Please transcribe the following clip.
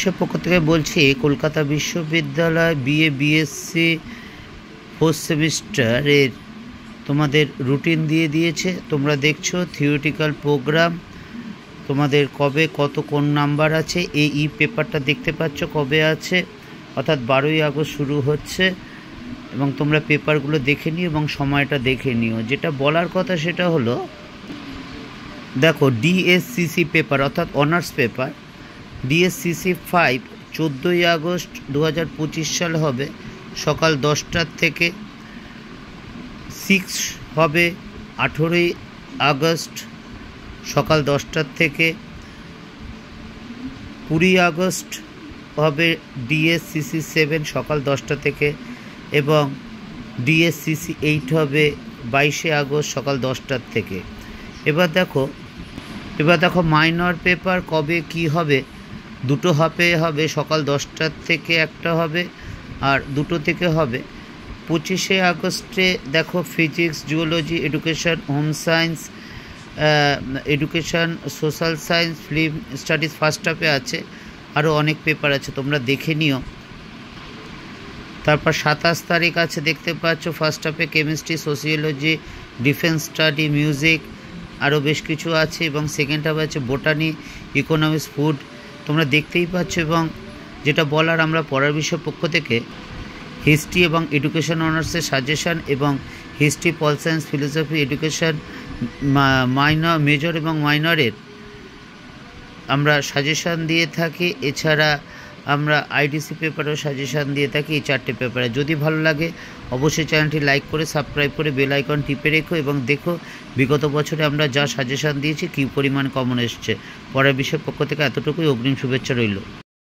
সে পক্ষ থেকে বলছি, কলকাতা বিশ্ববিদ্যালয় বিএ বিএসসি 4th সেমিস্টারের তোমাদের রুটিন দিয়ে দিয়েছে। তোমরা দেখছো থিওরিটিক্যাল প্রোগ্রাম, তোমাদের কবে কত কোন নাম্বার আছে, এই পেপারটা দেখতে পাচ্ছ কবে আছে, অর্থাৎ 12ই আগস্ট শুরু হচ্ছে। এবং তোমরা পেপারগুলো দেখে নিও এবং সময়টা দেখে নিও। যেটা বলার কথা সেটা হলো, দেখো ডিএসসিসি পেপার অর্থাৎ অনার্স পেপার ডিএসসিসি 5 14ই আগস্ট 2025 সাল হবে সকাল 10টার থেকে। 6 হবে 18ই আগস্ট সকাল 10টার থেকে। 20 আগস্ট হবে ডিএসসিসি 7 সকাল 10টা থেকে, এবং ডিএসসিসি 8 হবে 22শে আগস্ট সকাল 10টার থেকে। এবার দেখো মাইনর পেপার কবে কি হবে। দুটো হবে সকাল 10টার থেকে একটা হবে, আর 2টো থেকে হবে। 25শে আগস্টে দেখো physics, zoology, education, home science, education, social science, film studies first হাফে আছে। আরও অনেক পেপার আছে, তোমরা দেখে নিও। তারপর 27 তারিখ আছে, দেখতে পাচ্ছ ফার্স্ট হাফে chemistry, sociology, defence study, music, আরও বেশ কিছু আছে। এবং সেকেন্ড হাফে আছে বোটানি, ইকোনমিক্স, ফুড, তোমরা দেখতেই পাচ্ছ। এবং যেটা বলার, আমরা পড়ার বিষয় পক্ষ থেকে হিস্ট্রি এবং এডুকেশন অনার্সের সাজেশান এবং history, pol science, philosophy, education minor, major এবং মাইনরের আমরা সাজেশান দিয়ে থাকি। এছাড়া আমরা আইডিসি পেপারেও সাজেশান দিয়ে থাকি এই 4টে পেপারে। যদি ভালো লাগে অবশ্যই চ্যানেলটি লাইক করে সাবস্ক্রাইব করে বেল আইকন টিপে রেখো এবং দেখো বিগত বছরে আমরা যা সাজেশান দিয়েছি কী পরিমাণ কমন এসছে। পরের বিষয়ের পক্ষ থেকে এতটুকুই, অগ্রিম শুভেচ্ছা রইল।